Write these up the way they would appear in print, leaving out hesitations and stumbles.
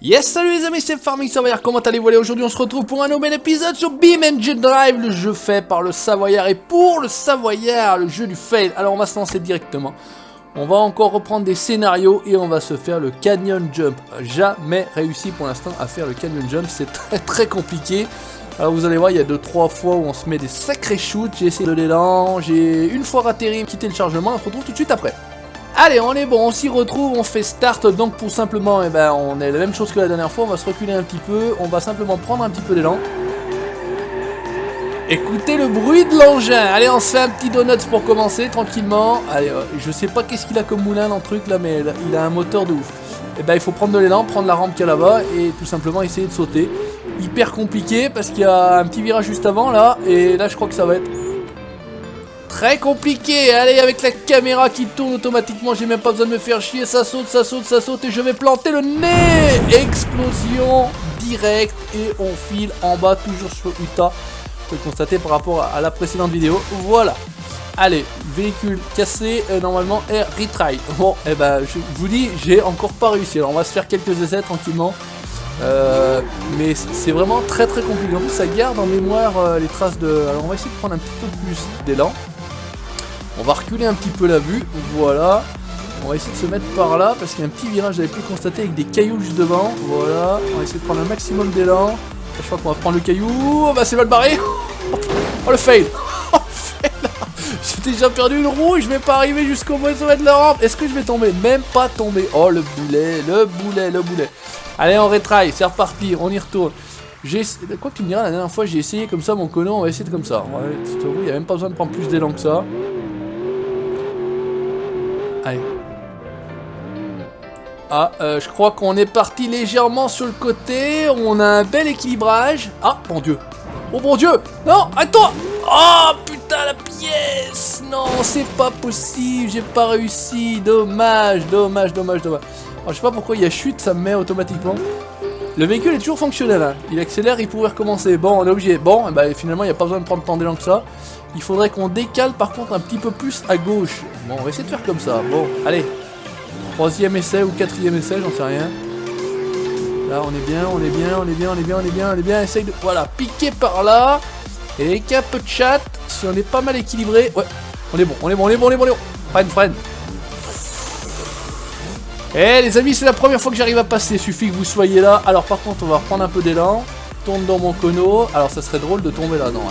Yes, salut les amis, c'est Farming Savoyard, comment allez-vous? Aujourd'hui on se retrouve pour un nouvel épisode sur BeamNG Drive, le jeu fait par le Savoyard et pour le Savoyard, le jeu du fail. Alors on va se lancer directement, on va encore reprendre des scénarios et on va se faire le Canyon Jump. Jamais réussi pour l'instant à faire le Canyon Jump, c'est très compliqué. Alors vous allez voir, il y a 2-3 fois où on se met des sacrés shoots, j'ai essayé de l'élan, j'ai une fois raté, quitté le chargement, on se retrouve tout de suite après. Allez, on est bon, on s'y retrouve, on fait start, donc pour simplement, on est la même chose que la dernière fois, on va se reculer un petit peu, on va simplement prendre un petit peu d'élan. Écoutez le bruit de l'engin, allez on se fait un petit donut pour commencer, tranquillement. Allez, je sais pas qu'est-ce qu'il a comme moulin dans le truc là, mais il a un moteur de ouf. Et il faut prendre de l'élan, prendre la rampe qu'il y a là-bas et tout simplement essayer de sauter. Hyper compliqué parce qu'il y a un petit virage juste avant là, et là je crois que ça va être... très compliqué, allez avec la caméra qui tourne automatiquement, j'ai même pas besoin de me faire chier, ça saute, ça saute, ça saute et je vais planter le nez. Explosion directe et on file en bas toujours sur Utah. Vous pouvez le constater par rapport à la précédente vidéo, voilà. Allez, véhicule cassé, normalement air retry. Bon, je vous dis, j'ai encore pas réussi, alors on va se faire quelques essais tranquillement. Mais c'est vraiment très compliqué, en plus ça garde en mémoire les traces de... Alors on va essayer de prendre un petit peu plus d'élan. On va reculer un petit peu la vue, voilà. On va essayer de se mettre par là, parce qu'il y a un petit virage, j'avais pu le constater, avec des cailloux juste devant. Voilà, on va essayer de prendre un maximum d'élan. Je crois qu'on va prendre le caillou, oh, bah c'est mal barré. Oh le fail. Oh le fail. J'ai déjà perdu une roue, je vais pas arriver jusqu'au point de la rampe. Est-ce que je vais tomber? Même pas tomber. Oh le boulet, le boulet, le boulet. Allez on retry, c'est reparti, on y retourne. Quoi que tu me diras, la dernière fois j'ai essayé comme ça mon cono, on va essayer de comme ça. Ouais, il n'y a même pas besoin de prendre plus d'élan que ça. Allez. Ah, je crois qu'on est parti légèrement sur le côté. On a un bel équilibrage. Ah, mon Dieu. Oh mon Dieu. Non, attends. Oh, putain, la pièce. Non, c'est pas possible. J'ai pas réussi. Dommage. Alors, je sais pas pourquoi il y a chute, ça me met automatiquement. Le véhicule est toujours fonctionnel. Hein. Il accélère, il pourrait recommencer. Bon, on est obligé. Bon, finalement, il n'y a pas besoin de prendre tant d'élan que ça. Il faudrait qu'on décale par contre un petit peu plus à gauche. Bon, on va essayer de faire comme ça. Bon, allez. 3e essai ou 4e essai, j'en sais rien. Là, on est bien. Essaye de... Voilà, piquer par là. Et avec un peu de chat, si on est pas mal équilibré... Ouais, on est bon. Freine. Eh les amis, c'est la première fois que j'arrive à passer. Suffit que vous soyez là. Alors par contre, on va reprendre un peu d'élan. Tourne dans mon cono. Alors ça serait drôle de tomber là. Non,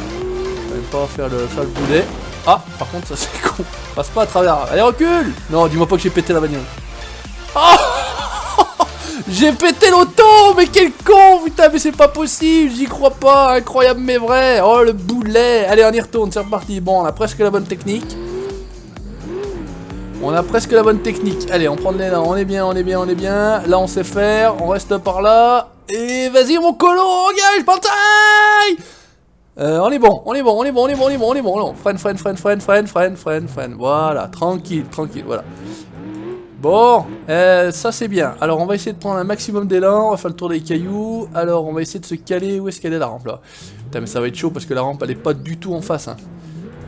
pas faire le boulet. Ah, par contre, ça c'est con. Passe pas à travers. Allez, recule. Non, dis-moi pas que j'ai pété la bagnole. Oh j'ai pété l'auto. Mais quel con. Putain, mais c'est pas possible. J'y crois pas. Incroyable mais vrai. Oh, le boulet. Allez, on y retourne. C'est reparti. Bon, on a presque la bonne technique. Allez, on prend de l'élan. On est bien. Là, on sait faire. On reste par là. Et vas-y, mon colo. Engage, bataille. On est bon. Freine. Voilà, tranquille, voilà. Bon, ça c'est bien. Alors on va essayer de prendre un maximum d'élan, on va faire le tour des cailloux. Alors on va essayer de se caler, où est-ce qu'elle est la rampe là? Putain mais ça va être chaud parce que la rampe elle est pas du tout en face. Hein.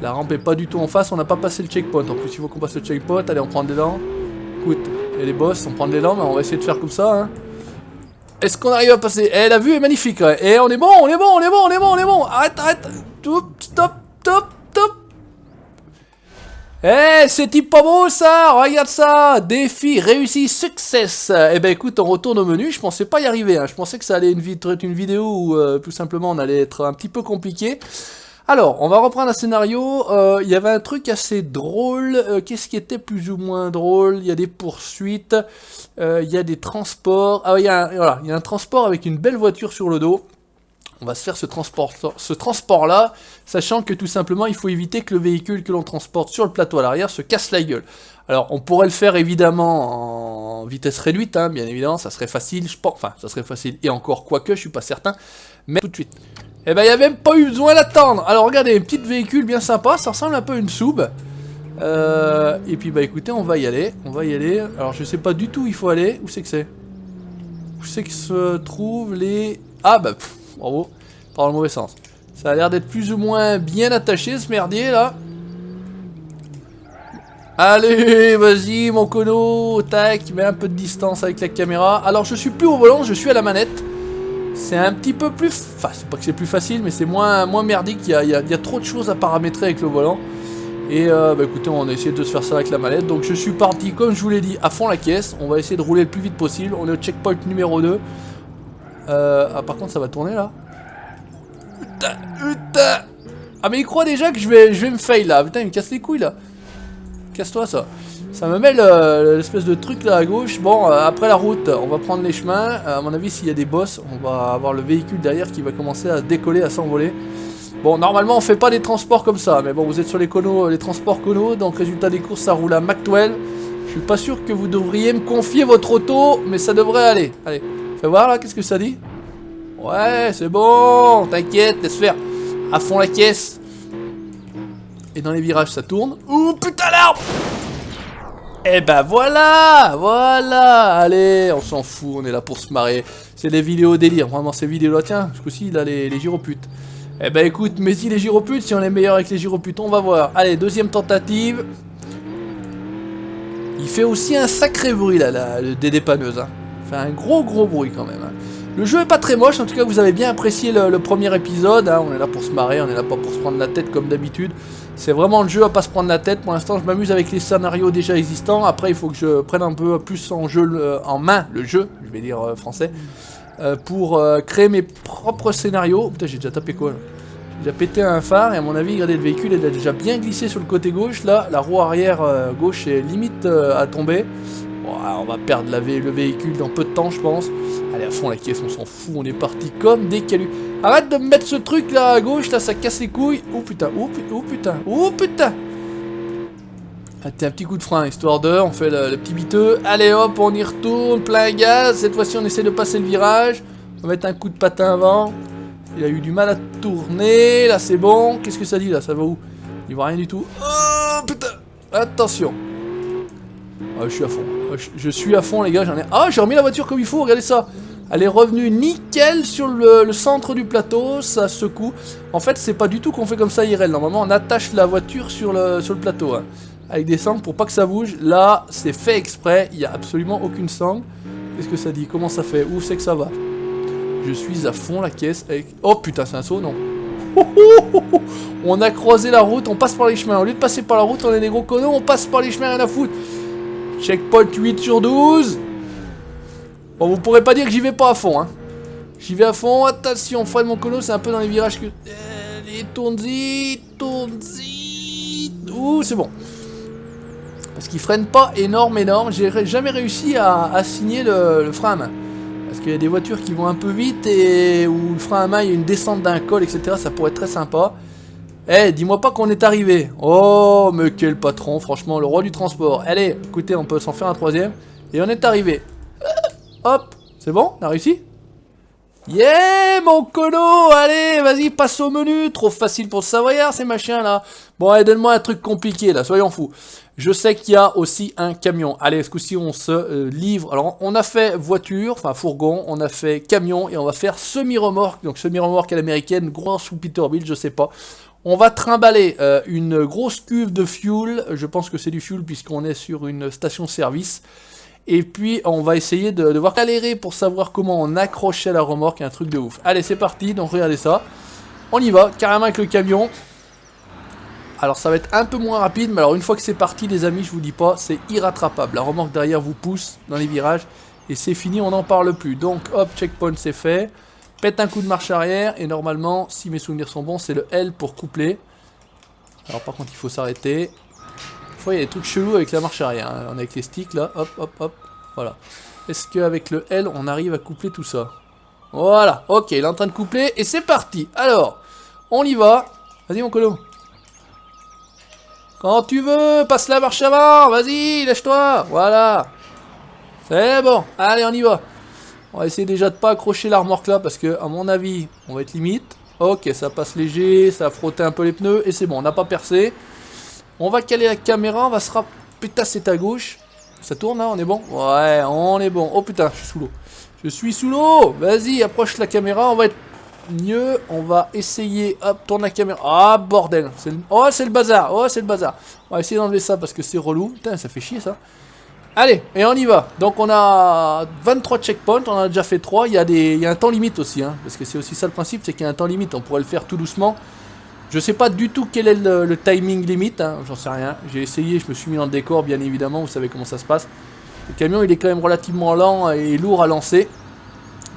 La rampe est pas du tout en face, on n'a pas passé le checkpoint. En plus il faut qu'on passe le checkpoint, allez on prend de l'élan. Écoute, et les boss, on prend de l'élan, mais on va essayer de faire comme ça. Hein. Est-ce qu'on arrive à passer? Eh, la vue est magnifique, ouais. Et on est bon. Arrête. Stop. Eh, c'est pas beau, ça. Regarde ça. Défi réussi, success. Eh écoute, on retourne au menu. Je pensais pas y arriver, hein. Je pensais que ça allait être une vidéo où, tout simplement, on allait être un petit peu compliqué. Alors, on va reprendre un scénario. Il y avait un truc assez drôle. Qu'est-ce qui était plus ou moins drôle? Il y a des poursuites. Il y a des transports. Ah, il y a un transport avec une belle voiture sur le dos. On va se faire ce transport-là, sachant que tout simplement, il faut éviter que le véhicule que l'on transporte sur le plateau à l'arrière se casse la gueule. Alors, on pourrait le faire évidemment en vitesse réduite, hein, bien évidemment, ça serait facile, je pense. Enfin, ça serait facile, et encore, quoique, je suis pas certain. Mais tout de suite. Eh il n'y a même pas eu besoin d'attendre. Alors, regardez, un petit véhicule bien sympa, ça ressemble un peu à une sub. Et puis, écoutez, on va y aller. Alors, je sais pas du tout où il faut aller. Où c'est que c'est? Où c'est que se trouvent les... Ah, bravo, pas dans le mauvais sens. Ça a l'air d'être plus ou moins bien attaché ce merdier là. Allez, vas-y mon cono, tac, mets un peu de distance avec la caméra. Alors je suis plus au volant, je suis à la manette. C'est un petit peu plus... Enfin, c'est pas que c'est plus facile, mais c'est moins merdique. Il y a trop de choses à paramétrer avec le volant. Et bah écoutez, on a essayé de se faire ça avec la manette. Donc je suis parti, comme je vous l'ai dit, à fond la caisse. On va essayer de rouler le plus vite possible. On est au checkpoint numéro 2. Ah, par contre, ça va tourner là. Putain. Ah, mais il croit déjà que je vais me fail là. Putain, il me casse les couilles là. Casse-toi ça. Ça me met l'espèce de truc là à gauche. Bon, après la route, on va prendre les chemins. À mon avis, s'il y a des boss, on va avoir le véhicule derrière qui va commencer à décoller, à s'envoler. Bon, normalement, on fait pas des transports comme ça. Mais bon, vous êtes sur les transports conos. Donc, résultat des courses, ça roule à Mach 12. Je suis pas sûr que vous devriez me confier votre auto, mais ça devrait aller. Allez, fais voir là, qu'est-ce que ça dit? Ouais, c'est bon, t'inquiète, laisse faire. À fond la caisse. Et dans les virages, ça tourne. Ouh, putain, l'arbre! Et ben voilà, voilà. Allez, on s'en fout, on est là pour se marrer. C'est des vidéos délire, vraiment ces vidéos-là. Tiens, ce coup-ci, il a les gyroputes. Eh ben écoute, mais si les gyroputes, si on est meilleur avec les gyroputes, on va voir. Allez, deuxième tentative. Il fait aussi un sacré bruit là, des dépanneuses. Hein. Il fait un gros bruit quand même. Hein. Le jeu est pas très moche, en tout cas vous avez bien apprécié le premier épisode. Hein. On est là pour se marrer, on est là pas pour se prendre la tête comme d'habitude. C'est vraiment le jeu à pas se prendre la tête. Pour l'instant, je m'amuse avec les scénarios déjà existants. Après, il faut que je prenne un peu plus en main le jeu, je vais dire français, pour créer mes propres scénarios. Putain, j'ai déjà tapé quoi là? J'ai déjà pété un phare et à mon avis, regardez, le véhicule il a déjà bien glissé sur le côté gauche. Là, la roue arrière gauche est limite à tomber. Bon, on va perdre le véhicule dans peu de temps, je pense. Allez, à fond la caisse, on s'en fout, on est parti comme des calus. Arrête de me mettre ce truc là à gauche, là, ça casse les couilles. Oh putain, oh putain, oh putain. Ah, t'es un petit coup de frein, histoire de, on fait le petit biteux. Allez hop, on y retourne, plein gaz. Cette fois-ci, on essaie de passer le virage. On va mettre un coup de patin avant. Il a eu du mal à tourner, là c'est bon. Qu'est-ce que ça dit là, ça va où? Il voit rien du tout. Oh putain, attention. Ah, je suis à fond. Je suis à fond les gars, j'en ai... Ah, j'ai remis la voiture comme il faut, regardez ça. Elle est revenue nickel sur le centre du plateau, ça secoue. En fait, c'est pas du tout qu'on fait comme ça IRL. Normalement, on attache la voiture sur le plateau. Hein, avec des sangles pour pas que ça bouge. Là, c'est fait exprès, il n'y a absolument aucune sangle. Qu'est-ce que ça dit? Comment ça fait? Où c'est que ça va? Je suis à fond la caisse avec... Oh putain, c'est un saut, non? On a croisé la route, on passe par les chemins. Au lieu de passer par la route, on est des gros conneaux, on passe par les chemins, rien à foutre. Checkpoint 8 sur 12. Bon, vous pourrez pas dire que j'y vais pas à fond, hein. J'y vais à fond, attention, Fred mon colo, c'est un peu dans les virages que... Allez, tourne-y. Ouh, c'est bon. Parce qu'il freine pas énorme. J'ai jamais réussi à signer le frein à main. Parce qu'il y a des voitures qui vont un peu vite et où le frein à main, il y a une descente d'un col, etc. Ça pourrait être très sympa. Eh, dis-moi pas qu'on est arrivé. Oh, mais quel patron, franchement, le roi du transport. Allez, écoutez, on peut s'en faire un troisième. Et on est arrivé. Hop, c'est bon, on a réussi? Yeah, mon colo. Allez, vas-y, passe au menu. Trop facile pour le savoir, ces machins là. Bon, allez, donne-moi un truc compliqué là, soyons fous. Je sais qu'il y a aussi un camion. Allez, ce coup-ci, on se livre. Alors, on a fait voiture, enfin fourgon, on a fait camion et on va faire semi-remorque. Donc, semi-remorque à l'américaine, gros sous Peterbilt, je sais pas. On va trimballer une grosse cuve de fuel. Je pense que c'est du fuel puisqu'on est sur une station-service. Et puis, on va essayer de voir galérer pour savoir comment on accrochait la remorque. Un truc de ouf. Allez, c'est parti. Donc, regardez ça. On y va, carrément avec le camion. Alors ça va être un peu moins rapide, mais alors une fois que c'est parti les amis, je vous dis pas, c'est irrattrapable. La remorque derrière vous pousse dans les virages et c'est fini, on n'en parle plus. Donc hop, checkpoint c'est fait. Pète un coup de marche arrière et normalement, si mes souvenirs sont bons, c'est le L pour coupler. Alors par contre il faut s'arrêter. Des fois il y a des trucs chelous avec la marche arrière, hein. On est avec les sticks là, hop hop hop, voilà. Est-ce qu'avec le L on arrive à coupler tout ça? Voilà, ok, il est en train de coupler et c'est parti. Alors, on y va. Vas-y mon colo. Quand tu veux, passe la marche avant, vas-y, lâche-toi, voilà. C'est bon, allez, on y va. On va essayer déjà de pas accrocher la remorque là, parce que, à mon avis, on va être limite. Ok, ça passe léger, ça a frotté un peu les pneus, et c'est bon, on n'a pas percé. On va caler la caméra, on va se rappeler. Putain, c'est à gauche. Ça tourne là, on est bon? Ouais, on est bon. Oh putain, je suis sous l'eau. Je suis sous l'eau. Vas-y, approche la caméra, on va être mieux. On va essayer. Hop, tourne la caméra. Ah, bordel. Oh, c'est le bazar. Oh, c'est le bazar. On va essayer d'enlever ça parce que c'est relou. Putain, ça fait chier ça. Allez, et on y va. Donc on a 23 checkpoints, on en a déjà fait 3. Il y a un temps limite aussi, hein, parce que c'est aussi ça le principe, c'est qu'il y a un temps limite. On pourrait le faire tout doucement. Je sais pas du tout quel est le timing limite, hein, j'en sais rien. J'ai essayé, je me suis mis dans le décor, bien évidemment, vous savez comment ça se passe. Le camion, il est quand même relativement lent et lourd à lancer.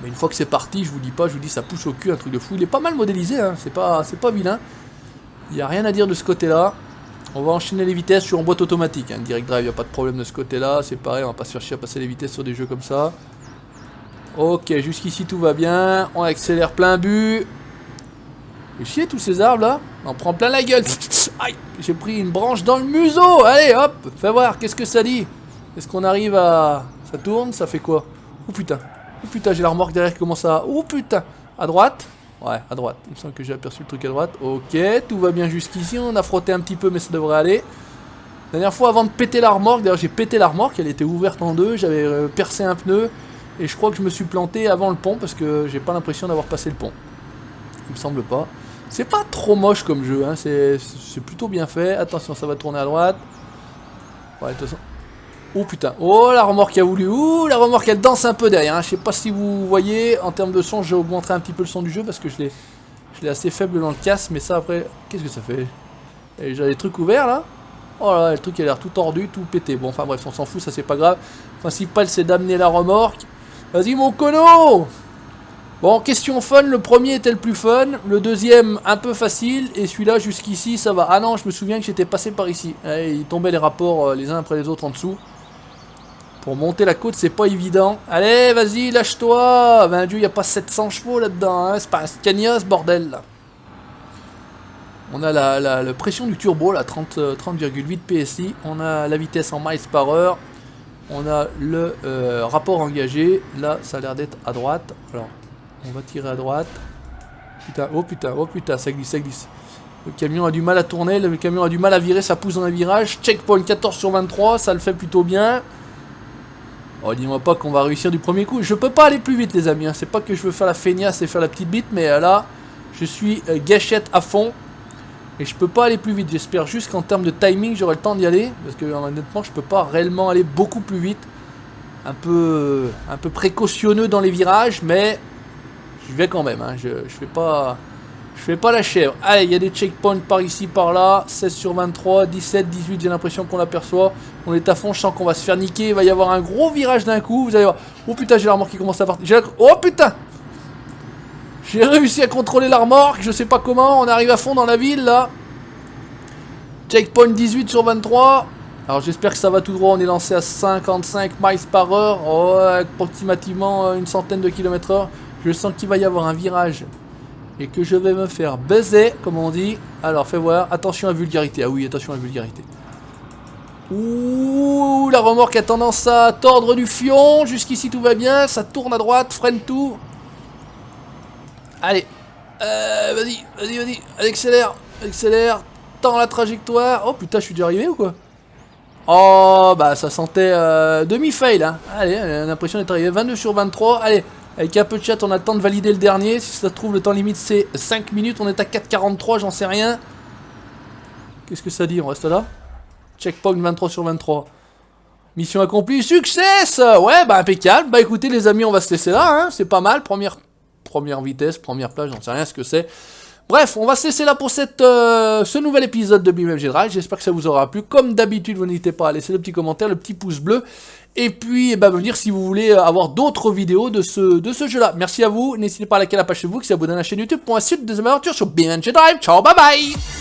Mais une fois que c'est parti, je vous dis pas, je vous dis ça pousse au cul, un truc de fou. Il est pas mal modélisé, hein, c'est pas vilain. Il n'y a rien à dire de ce côté-là. On va enchaîner les vitesses, je suis en boîte automatique, hein. Direct drive, il n'y a pas de problème de ce côté-là, c'est pareil, on va pas se faire chier à passer les vitesses sur des jeux comme ça. Ok, jusqu'ici tout va bien, on accélère plein but. Fait chier tous ces arbres là, on prend plein la gueule. Aïe, j'ai pris une branche dans le museau, allez hop, fais voir, qu'est-ce que ça dit? Est-ce qu'on arrive à... Ça tourne, ça fait quoi? Oh putain, j'ai la remorque derrière qui commence à... Oh putain, à droite? Ouais, à droite. Il me semble que j'ai aperçu le truc à droite. Ok, tout va bien jusqu'ici. On a frotté un petit peu, mais ça devrait aller. La dernière fois, avant de péter la remorque, d'ailleurs, j'ai pété la remorque. Elle était ouverte en deux. J'avais percé un pneu. Et je crois que je me suis planté avant le pont parce que j'ai pas l'impression d'avoir passé le pont. Il me semble pas. C'est pas trop moche comme jeu. Hein. C'est plutôt bien fait. Attention, ça va tourner à droite. Ouais, de toute façon. Oh putain, oh la remorque a voulu, ouh la remorque elle danse un peu derrière, hein. Je sais pas si vous voyez, en termes de son je vais augmenter un petit peu le son du jeu parce que je l'ai assez faible dans le casque, mais ça après, qu'est-ce que ça fait? Et j'ai des trucs ouverts là. Oh là, le truc il a l'air tout tordu, tout pété, bon enfin bref on s'en fout, ça c'est pas grave. Le principal c'est d'amener la remorque. Vas-y mon cono. Bon, question fun, le premier était le plus fun, le deuxième un peu facile, et celui-là jusqu'ici ça va. Ah non, je me souviens que j'étais passé par ici, et il tombait les rapports les uns après les autres en dessous. Pour monter la côte, c'est pas évident. Allez, vas-y, lâche-toi. Ben Dieu, il n'y a pas 700 chevaux là-dedans. Hein. C'est pas un Scania, ce bordel là. On a la pression du turbo, là, 30,8 PSI. On a la vitesse en miles par heure. On a le rapport engagé. Là, ça a l'air d'être à droite. Alors, on va tirer à droite. Putain, oh putain, ça glisse, ça glisse. Le camion a du mal à tourner, le camion a du mal à virer, ça pousse dans un virage. Checkpoint 14 sur 23, ça le fait plutôt bien. Oh, dis-moi pas qu'on va réussir du premier coup. Je peux pas aller plus vite, les amis. Hein. C'est pas que je veux faire la feignasse et faire la petite bite, mais là, je suis gâchette à fond. Et je peux pas aller plus vite. J'espère juste qu'en termes de timing, j'aurai le temps d'y aller. Parce que, honnêtement, je peux pas réellement aller beaucoup plus vite. Un peu précautionneux dans les virages, mais je vais quand même. Hein. Je fais pas la chèvre. Allez, il y a des checkpoints par ici, par là. 16 sur 23, 17, 18, j'ai l'impression qu'on l'aperçoit. On est à fond, je sens qu'on va se faire niquer. Il va y avoir un gros virage d'un coup. Vous allez voir. Oh putain, j'ai la remorque qui commence à partir. Oh putain! J'ai réussi à contrôler la remorque. Je sais pas comment. On arrive à fond dans la ville là. Checkpoint 18 sur 23. Alors j'espère que ça va tout droit. On est lancé à 55 miles par heure. Oh, approximativement une centaine de kilomètres heure. Je sens qu'il va y avoir un virage. Et que je vais me faire baiser, comme on dit. Alors, fais voir. Attention à vulgarité. Ah oui, attention à vulgarité. Ouh, la remorque a tendance à tordre du fion. Jusqu'ici, tout va bien. Ça tourne à droite, freine tout. Allez. Vas-y. Allez, accélère. Tends la trajectoire. Oh putain, je suis déjà arrivé ou quoi? Oh, bah ça sentait demi-fail. Hein. Allez, on a l'impression d'être arrivé. 22 sur 23. Allez. Avec un peu de chat, on a le temps de valider le dernier. Si ça se trouve, le temps limite, c'est 5 minutes. On est à 4,43, j'en sais rien. Qu'est-ce que ça dit? On reste là. Checkpoint 23 sur 23. Mission accomplie. Success! Ouais, bah impeccable. Bah écoutez, les amis, on va se laisser là. Hein. C'est pas mal. Première vitesse, première plage, j'en sais rien ce que c'est. Bref, on va se laisser là pour ce nouvel épisode de BeamFG Drive. J'espère que ça vous aura plu. Comme d'habitude, vous n'hésitez pas à laisser le petit commentaire, le petit pouce bleu. Et puis, me dire si vous voulez avoir d'autres vidéos de ce jeu-là. Merci à vous. N'hésitez pas à liker la page Facebook, si vous abonnez à la chaîne YouTube pour la suite des aventures sur BeamFG Drive. Ciao, bye bye!